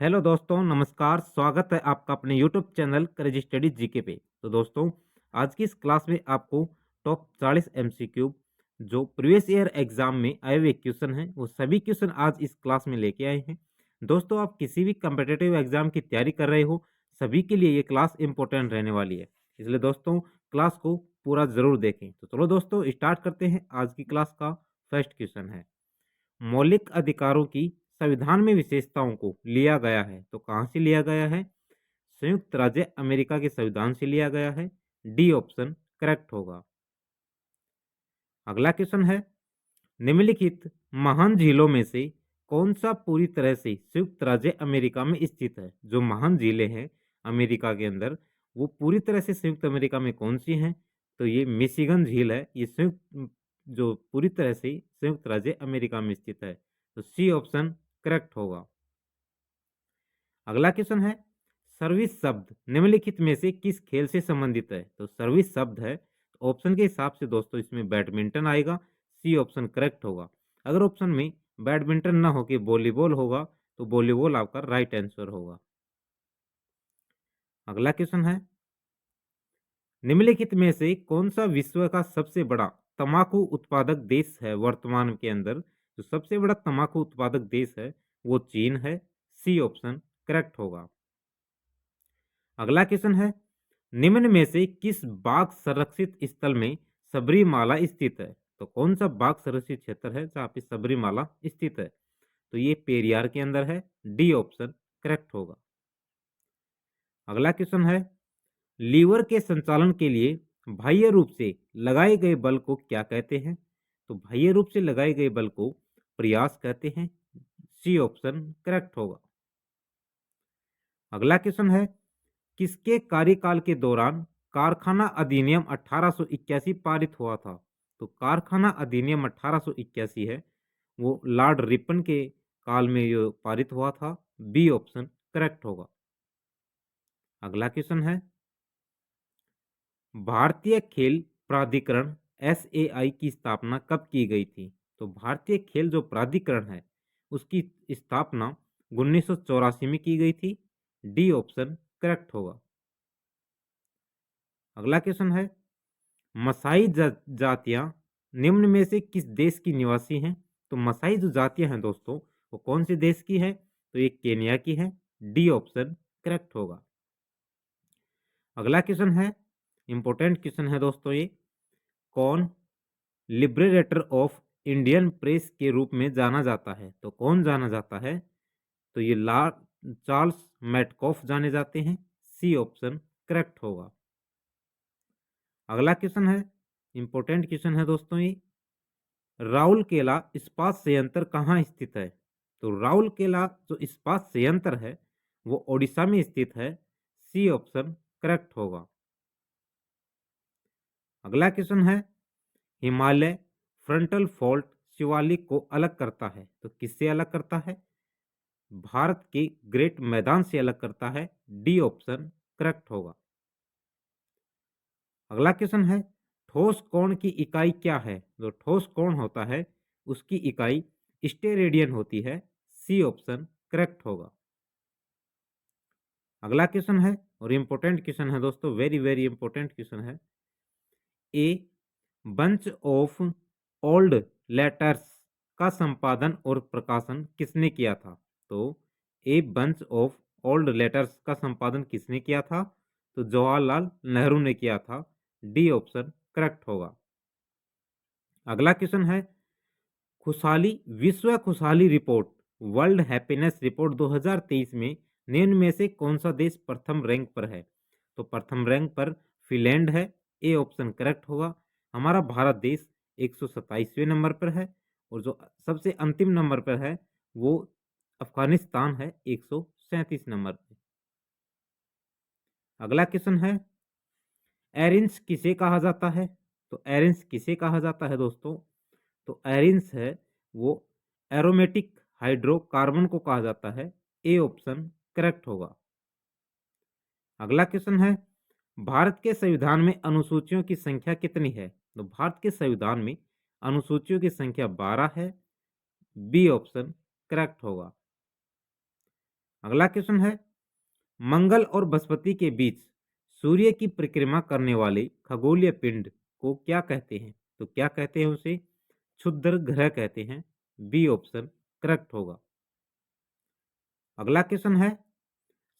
Hello दोस्तों, नमस्कार। स्वागत है आपका अपने YouTube channel crazy study GK पे। तो दोस्तों, आज की इस क्लास में आपको टॉप 40 एमसीक्यू जो प्रीवियस ईयर एग्जाम में आए हुए क्वेश्चन हैं, वो सभी क्वेश्चन आज इस क्लास में लेके आए हैं। दोस्तों, आप किसी भी कम्पिटिटिव एग्जाम की तैयारी कर रहे हो, सभी के लिए ये क्लास इंपॉर्टेंट रहने वाली है। इसलिए दोस्तों, क्लास को पूरा जरूर देखें। तो चलो दोस्तों, स्टार्ट करते हैं। आज की क्लास का फर्स्ट क्वेश्चन है, मौलिक अधिकारों की संविधान में विशेषताओं को लिया गया है। तो कहाँ से लिया गया है? संयुक्त राज्य अमेरिका के संविधान से लिया गया है। डी ऑप्शन करेक्ट होगा। अगला क्वेश्चन है, निम्नलिखित महान झीलों में से कौन सा पूरी तरह से संयुक्त राज्य अमेरिका में स्थित है? जो महान झीलें हैं अमेरिका के अंदर, वो पूरी तरह से संयुक्त अमेरिका में कौन सी हैं? तो ये मिशिगन झील है। ये संयुक्त जो पूरी तरह से संयुक्त राज्य अमेरिका में स्थित है। तो सी ऑप्शन करेक्ट होगा। अगला क्वेश्चन है, सर्विस शब्द निम्नलिखित में से किस खेल से संबंधित है? तो सर्विस शब्द है, तो ऑप्शन के हिसाब से दोस्तों इसमें बैडमिंटन आएगा। सी ऑप्शन करेक्ट होगा। अगर ऑप्शन में बैडमिंटन ना हो के वॉलीबॉल होगा, तो वॉलीबॉल आपका राइट आंसर होगा। अगला क्वेश्चन है, निम्नलिखित में से कौन सा विश्व का सबसे बड़ा तंबाकू उत्पादक देश है? वर्तमान के अंदर जो सबसे बड़ा तंबाकू उत्पादक देश है, वो चीन है। सी ऑप्शन करेक्ट होगा। अगला क्वेश्चन है, निम्न में से किस बाघ संरक्षित स्थल में सबरीमाला स्थित है? तो कौन सा बाघ संरक्षित क्षेत्र है जहाँ पे सबरीमाला स्थित है? तो ये पेरियार के अंदर है। डी ऑप्शन करेक्ट होगा। अगला क्वेश्चन है, लीवर के संचालन के लिए बाह्य रूप से लगाए गए बल को क्या कहते हैं? तो बाह्य रूप से लगाए गए बल को प्रयास कहते हैं। सी ऑप्शन करेक्ट होगा। अगला क्वेश्चन है, किसके कार्यकाल के दौरान कारखाना अधिनियम 1881 पारित हुआ था? तो कारखाना अधिनियम 1881 है, वो लॉर्ड रिपन के काल में ये पारित हुआ था। बी ऑप्शन करेक्ट होगा। अगला क्वेश्चन है, भारतीय खेल प्राधिकरण एसएआई की स्थापना कब की गई थी? तो भारतीय खेल जो प्राधिकरण है, उसकी स्थापना 1984 में की गई थी। डी ऑप्शन करेक्ट होगा। अगला क्वेश्चन है, मसाई जातियां निम्न में से किस देश की निवासी हैं? तो मसाई जो जातियां हैं दोस्तों, वो कौन से देश की है? तो ये केन्या की है। डी ऑप्शन करेक्ट होगा। अगला क्वेश्चन है, इंपॉर्टेंट क्वेश्चन है दोस्तों ये, कौन लिबरेटर ऑफ इंडियन प्रेस के रूप में जाना जाता है? तो कौन जाना जाता है? तो ये लॉर्ड चार्ल्स मैटकॉफ जाने जाते हैं। सी ऑप्शन करेक्ट होगा। अगला क्वेश्चन है, इंपॉर्टेंट क्वेश्चन है दोस्तों ये, राउरकेला इस्पात संयंत्र कहाँ स्थित है? तो राउरकेला जो इस्पात संयंत्र है, वो ओडिशा में स्थित है। सी ऑप्शन करेक्ट होगा। अगला क्वेश्चन है, हिमालय फ्रंटल फॉल्ट शिवालिक को अलग करता है। तो किससे अलग करता है? भारत के ग्रेट मैदान से अलग करता है। डी ऑप्शन करेक्ट होगा। अगला क्वेश्चन है, ठोस कोण की इकाई क्या है? जो ठोस कोण होता है, उसकी इकाई स्टेरेडियन होती है। सी ऑप्शन करेक्ट होगा। अगला क्वेश्चन है, और इंपॉर्टेंट क्वेश्चन है दोस्तों, वेरी वेरी इंपॉर्टेंट क्वेश्चन है, a bunch of old letters का संपादन और प्रकाशन किसने किया था? तो a bunch of old letters का संपादन किसने किया था? तो जवाहरलाल नेहरू ने किया था। डी ऑप्शन करेक्ट होगा। अगला क्वेश्चन है, खुशहाली विश्व खुशहाली रिपोर्ट वर्ल्ड हैप्पीनेस रिपोर्ट 2023 में निम्न में से कौन सा देश प्रथम रैंक पर है? तो प्रथम रैंक पर फिनलैंड है। ए ऑप्शन करेक्ट होगा। हमारा भारत देश 127वें नंबर पर है, और जो सबसे अंतिम नंबर पर है वो अफगानिस्तान है 137 नंबर पर। अगला क्वेश्चन है, एरिंस किसे कहा जाता है? तो एरिंस किसे कहा जाता है दोस्तों? तो एरिंस है, वो एरोमेटिक हाइड्रोकार्बन को कहा जाता है। ए ऑप्शन करेक्ट होगा। अगला क्वेश्चन है, भारत के संविधान में अनुसूचियों की संख्या कितनी है? तो भारत के संविधान में अनुसूचियों की संख्या 12 है। बी ऑप्शन करेक्ट होगा। अगला क्वेश्चन है, मंगल और बृहस्पति के बीच सूर्य की परिक्रमा करने वाले खगोलीय पिंड को क्या कहते हैं? तो क्या कहते हैं उसे? क्षुद्र ग्रह कहते हैं। बी ऑप्शन करेक्ट होगा। अगला क्वेश्चन है,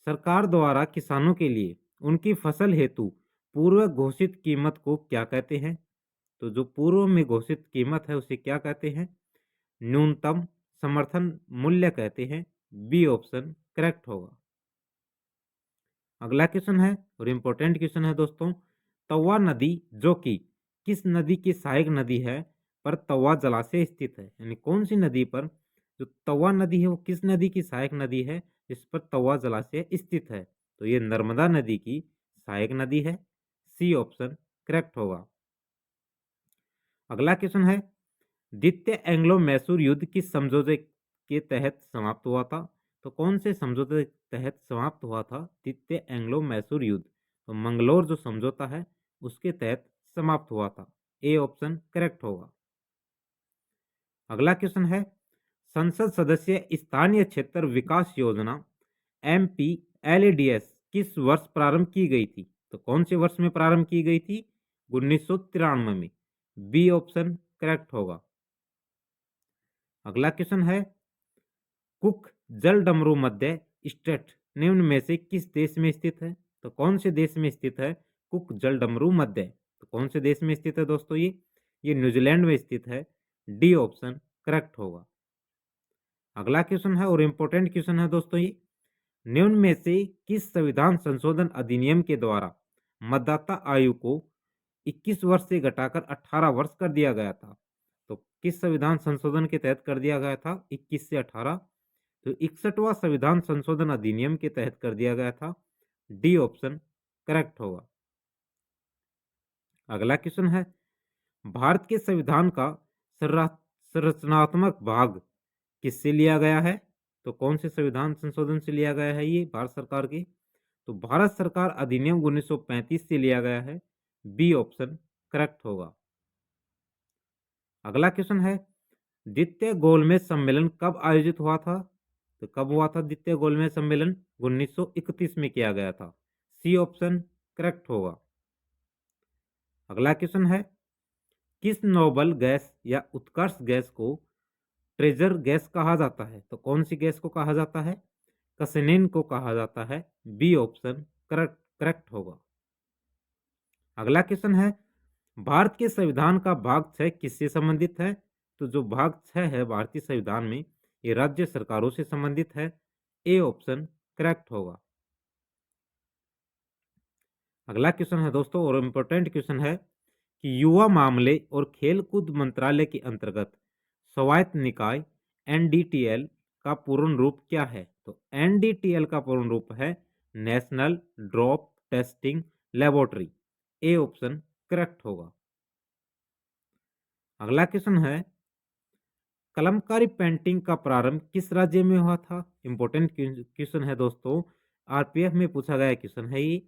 सरकार द्वारा किसानों के लिए उनकी फसल हेतु पूर्व घोषित कीमत को क्या कहते हैं? तो जो पूर्व में घोषित कीमत है उसे क्या कहते हैं? न्यूनतम समर्थन मूल्य कहते हैं। बी ऑप्शन करेक्ट होगा। अगला क्वेश्चन है और इम्पोर्टेंट क्वेश्चन है दोस्तों, तवा नदी जो कि किस नदी की सहायक नदी है पर तवा जलाशय स्थित है? यानी कौन सी नदी पर जो तवा नदी है वो किस नदी की सहायक नदी है जिस पर तवा जलाशय स्थित है? तो ये नर्मदा नदी की सहायक नदी है। सी ऑप्शन करेक्ट होगा। अगला क्वेश्चन है, द्वितीय एंग्लो मैसूर युद्ध किस समझौते के तहत समाप्त हुआ था? तो कौन से समझौते के तहत समाप्त हुआ था द्वितीय एंग्लो मैसूर युद्ध? तो मंगलोर जो समझौता है उसके तहत समाप्त हुआ था। ए ऑप्शन करेक्ट होगा। अगला क्वेश्चन है, संसद सदस्य स्थानीय क्षेत्र विकास योजना MPLADS किस वर्ष प्रारंभ की गई थी? तो कौन से वर्ष में प्रारंभ की गई थी? 1993 में। बी ऑप्शन करेक्ट होगा। अगला क्वेश्चन है, कुक जलडमरू मध्य स्टेट निम्न में से किस देश में स्थित है? तो कौन से देश में स्थित है कुक जलडमरू मध्य? तो कौन से देश में स्थित है दोस्तों? ये न्यूजीलैंड में स्थित है। डी ऑप्शन करेक्ट होगा। अगला क्वेश्चन है और इंपॉर्टेंट क्वेश्चन है दोस्तों, ये निम्न में से किस संविधान संशोधन अधिनियम के द्वारा मतदाता आयु को 21 वर्ष से घटाकर 18 वर्ष कर दिया गया था? तो किस संविधान संशोधन के तहत कर दिया गया था 21 से 18? तो 61वां संविधान संशोधन अधिनियम के तहत कर दिया गया था। डी ऑप्शन करेक्ट होगा। अगला क्वेश्चन है, भारत के संविधान का संरचनात्मक भाग किससे लिया गया है? तो कौन से संविधान संशोधन से लिया गया है ये भारत सरकार की? तो भारत सरकार अधिनियम 1935 से लिया गया है। बी ऑप्शन करेक्ट होगा। अगला क्वेश्चन है, द्वितीय गोलमेज सम्मेलन कब आयोजित हुआ था? तो कब हुआ था द्वितीय गोलमेज सम्मेलन? 1931 में किया गया था। सी ऑप्शन करेक्ट होगा। अगला क्वेश्चन है, किस नोबल गैस या उत्कर्ष गैस को ट्रेजर गैस कहा जाता है? तो कौन सी गैस को कहा जाता है? कसेनिन को कहा जाता है। बी ऑप्शन करेक्ट होगा। अगला क्वेश्चन है, भारत के संविधान का भाग 6 किससे संबंधित है? तो जो भाग 6 है भारतीय संविधान में ये राज्य सरकारों से संबंधित है। ए ऑप्शन करेक्ट होगा। अगला क्वेश्चन है दोस्तों और इम्पोर्टेंट क्वेश्चन है कि युवा मामले और खेलकूद मंत्रालय के अंतर्गत स्वायत्त निकाय NDTL का पूर्ण रूप क्या है? तो NDTL का पूर्ण रूप है national drop testing laboratory. A option correct होगा। अगला क्वेश्चन है, कलमकारी पेंटिंग का प्रारंभ किस राज्य में हुआ था? इंपॉर्टेंट क्वेश्चन है दोस्तों, RPF में पूछा गया क्वेश्चन है ये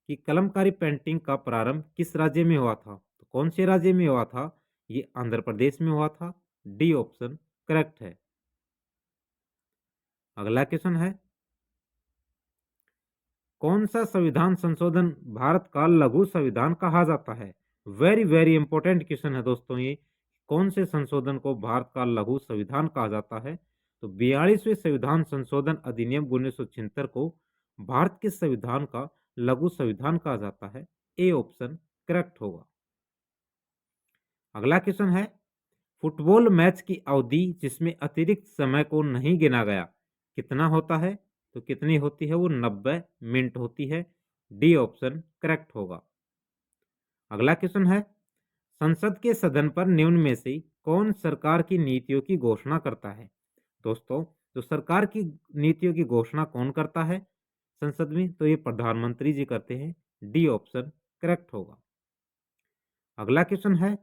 कि कलमकारी पेंटिंग का प्रारंभ किस राज्य में हुआ था? तो कौन से राज्य में हुआ था? ये आंध्र प्रदेश में हुआ था। डी ऑप्शन करेक्ट है। अगला क्वेश्चन है, कौन सा संविधान संशोधन भारत का लघु संविधान कहा जाता है? वेरी वेरी इंपॉर्टेंट क्वेश्चन है दोस्तों ये, कौन से संशोधन को भारत का लघु संविधान कहा जाता है? तो 42वें संविधान संशोधन अधिनियम 1976 को भारत के संविधान का लघु संविधान कहा जाता है। ए ऑप्शन करेक्ट होगा। अगला क्वेश्चन है, फुटबॉल मैच की अवधि जिसमें अतिरिक्त समय को नहीं गिना गया कितना होता है? तो कितनी होती है वो? 90 मिनट होती है। डी ऑप्शन करेक्ट होगा। अगला क्वेश्चन है, संसद के सदन पर निम्न में से कौन सरकार की नीतियों की घोषणा करता है? दोस्तों जो सरकार की नीतियों की घोषणा कौन करता है संसद में? तो ये प्रधानमंत्री जी करते हैं। डी ऑप्शन करेक्ट होगा। अगला क्वेश्चन है,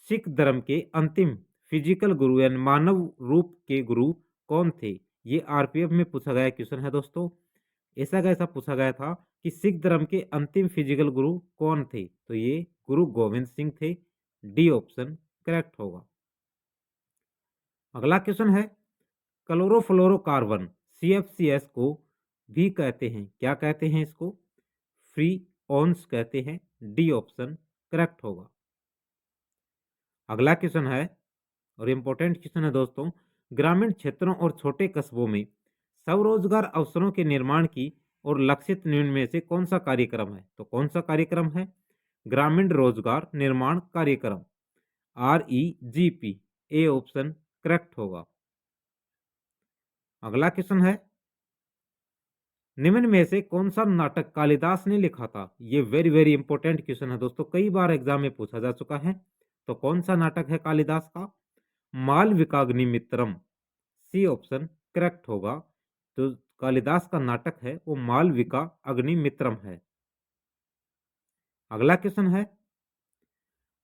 सिख धर्म के अंतिम फिजिकल गुरु यानी मानव रूप के गुरु कौन थे? ये RPF में पूछा गया क्वेश्चन है दोस्तों। ऐसा कैसा पूछा गया था कि सिख धर्म के अंतिम फिजिकल गुरु कौन थे? तो ये गुरु गोविंद सिंह थे। डी ऑप्शन करेक्ट होगा। अगला क्वेश्चन है, क्लोरोफ्लोरोकार्बन CFCS को भी कहते हैं, क्या कहते हैं इसको? फ्री ऑन्स कहते हैं। डी ऑप्शन करेक्ट होगा। अगला क्वेश्चन है और इंपॉर्टेंट क्वेश्चन है दोस्तों, ग्रामीण क्षेत्रों और छोटे कस्बों में स्वरोजगार अवसरों के निर्माण की और लक्षित न्यून में से कौन सा कार्यक्रम है? तो कौन सा कार्यक्रम है? ग्रामीण रोजगार निर्माण कार्यक्रम, REGP। ए ऑप्शन करेक्ट होगा। अगला क्वेश्चन है, निम्न में से कौन सा नाटक कालिदास ने लिखा था? ये वेरी वेरी इंपॉर्टेंट क्वेश्चन है दोस्तों, कई बार एग्जाम में पूछा जा चुका है। तो कौन सा नाटक है कालिदास का? मालविकाग्निमित्रम। सी ऑप्शन करेक्ट होगा। तो कालिदास का नाटक है वो मालविका अग्निमित्रम है। अगला क्वेश्चन है,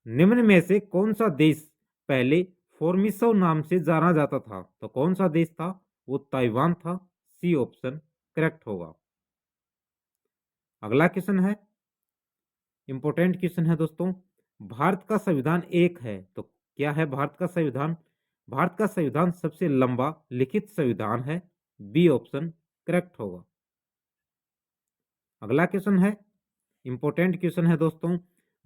निम्न में से कौन सा देश पहले फॉर्मिसो नाम से जाना जाता था? तो कौन सा देश था? वो ताइवान था। सी ऑप्शन करेक्ट होगा। अगला क्वेश्चन है, इंपॉर्टेंट क्वेश्चन है दोस्तों, भारत का संविधान एक है तो क्या है भारत का संविधान? भारत का संविधान सबसे लंबा लिखित संविधान है। बी ऑप्शन करेक्ट होगा। अगला क्वेश्चन है, इंपॉर्टेंट क्वेश्चन है दोस्तों,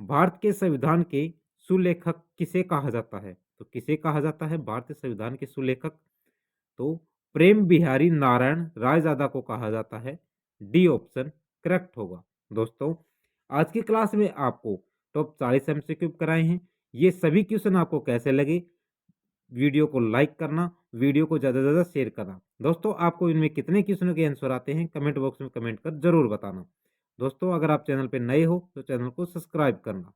भारत के संविधान के सुलेखक किसे कहा जाता है? तो किसे कहा जाता है भारतीय संविधान के सुलेखक? तो प्रेम बिहारी नारायण रायजादा को कहा जाता है। डी ऑप्शन करेक्ट होगा। दोस्तों आज की क्लास में आपको टॉप 40 MCQ कराए हैं। ये सभी क्वेश्चन आपको कैसे लगे? वीडियो को लाइक करना, वीडियो को ज़्यादा से ज़्यादा शेयर करना। दोस्तों आपको इनमें कितने क्वेश्चनों के आंसर आते हैं कमेंट बॉक्स में कमेंट कर जरूर बताना। दोस्तों अगर आप चैनल पर नए हो तो चैनल को सब्सक्राइब करना।